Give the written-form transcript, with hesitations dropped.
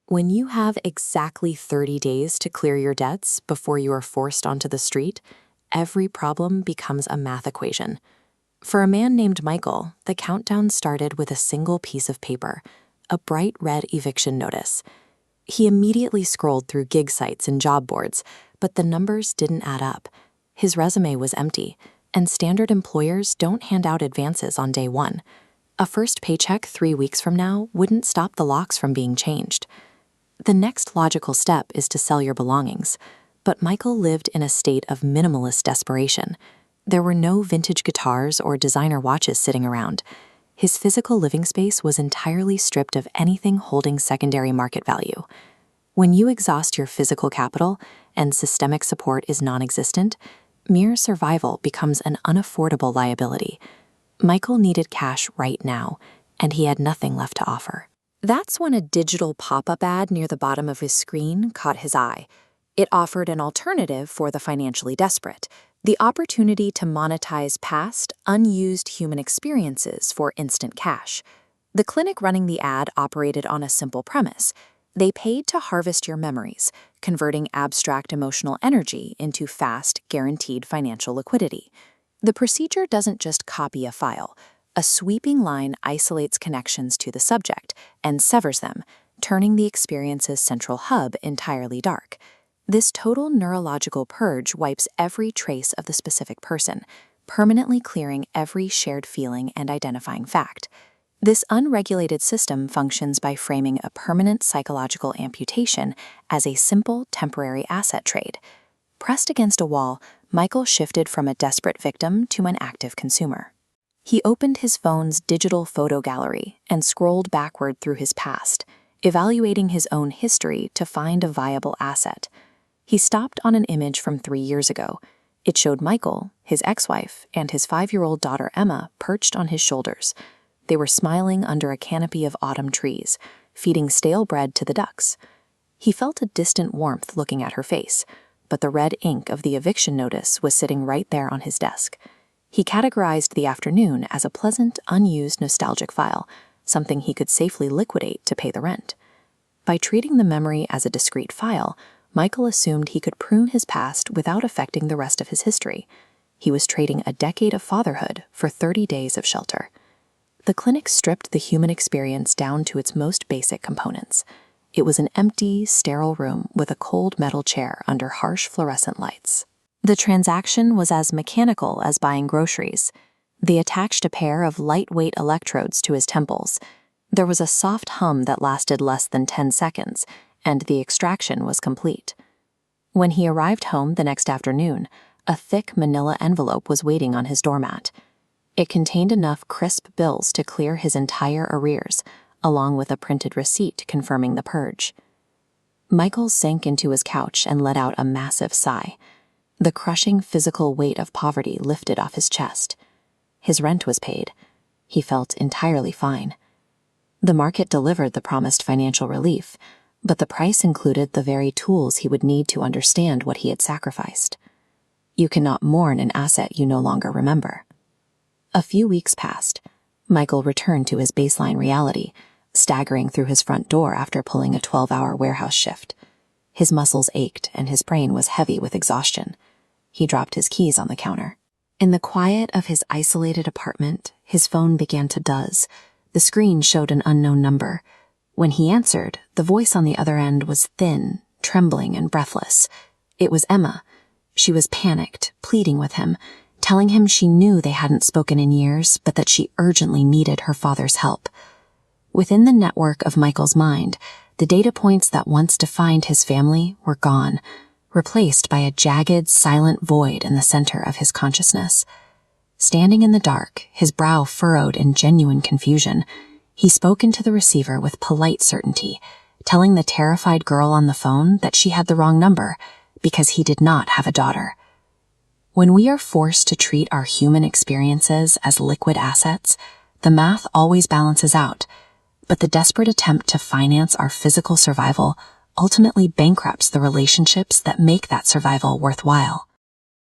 When you have exactly 30 days to clear your debts before you are forced onto the street, every problem becomes a math equation. For a man named Michael, the countdown started with a single piece of paper, a bright red eviction notice. He immediately scrolled through gig sites and job boards, but the numbers didn't add up. His resume was empty, and standard employers don't hand out advances on day one. A first paycheck 3 weeks from now wouldn't stop the locks from being changed. The next logical step is to sell your belongings, but Michael lived in a state of minimalist desperation. There were no vintage guitars or designer watches sitting around. His physical living space was entirely stripped of anything holding secondary market value. When you exhaust your physical capital and systemic support is non-existent, mere survival becomes an unaffordable liability. Michael needed cash right now, and he had nothing left to offer. That's when a digital pop-up ad near the bottom of his screen caught his eye. It offered an alternative for the financially desperate, the opportunity to monetize past, unused human experiences for instant cash. The clinic running the ad operated on a simple premise. They paid to harvest your memories, converting abstract emotional energy into fast, guaranteed financial liquidity. The procedure doesn't just copy a file. A sweeping line isolates connections to the subject and severs them, turning the experience's central hub entirely dark. This total neurological purge wipes every trace of the specific person, permanently clearing every shared feeling and identifying fact. This unregulated system functions by framing a permanent psychological amputation as a simple, temporary asset trade. Pressed against a wall, Michael shifted from a desperate victim to an active consumer. He opened his phone's digital photo gallery and scrolled backward through his past, evaluating his own history to find a viable asset. He stopped on an image from 3 years ago. It showed Michael, his ex-wife, and his 5-year-old daughter Emma perched on his shoulders. They were smiling under a canopy of autumn trees, feeding stale bread to the ducks. He felt a distant warmth looking at her face, but the red ink of the eviction notice was sitting right there on his desk. He categorized the afternoon as a pleasant, unused nostalgic file, something he could safely liquidate to pay the rent. By treating the memory as a discrete file, Michael assumed he could prune his past without affecting the rest of his history. He was trading a decade of fatherhood for 30 days of shelter. The clinic stripped the human experience down to its most basic components. It was an empty, sterile room with a cold metal chair under harsh fluorescent lights. The transaction was as mechanical as buying groceries. They attached a pair of lightweight electrodes to his temples. There was a soft hum that lasted less than 10 seconds, and the extraction was complete. When he arrived home the next afternoon, a thick manila envelope was waiting on his doormat. It contained enough crisp bills to clear his entire arrears, along with a printed receipt confirming the purge. Michael sank into his couch and let out a massive sigh. The crushing physical weight of poverty lifted off his chest. His rent was paid. He felt entirely fine. The market delivered the promised financial relief, but the price included the very tools he would need to understand what he had sacrificed. You cannot mourn an asset you no longer remember. A few weeks passed. Michael returned to his baseline reality, staggering through his front door after pulling a 12-hour warehouse shift. His muscles ached and his brain was heavy with exhaustion. He dropped his keys on the counter. In the quiet of his isolated apartment, his phone began to buzz. The screen showed an unknown number. When he answered, the voice on the other end was thin, trembling, and breathless. It was Emma. She was panicked, pleading with him, telling him she knew they hadn't spoken in years, but that she urgently needed her father's help. Within the network of Michael's mind, the data points that once defined his family were gone, replaced by a jagged, silent void in the center of his consciousness. Standing in the dark, his brow furrowed in genuine confusion, he spoke into the receiver with polite certainty, telling the terrified girl on the phone that she had the wrong number because he did not have a daughter. When we are forced to treat our human experiences as liquid assets, the math always balances out, but the desperate attempt to finance our physical survival ultimately bankrupts the relationships that make that survival worthwhile.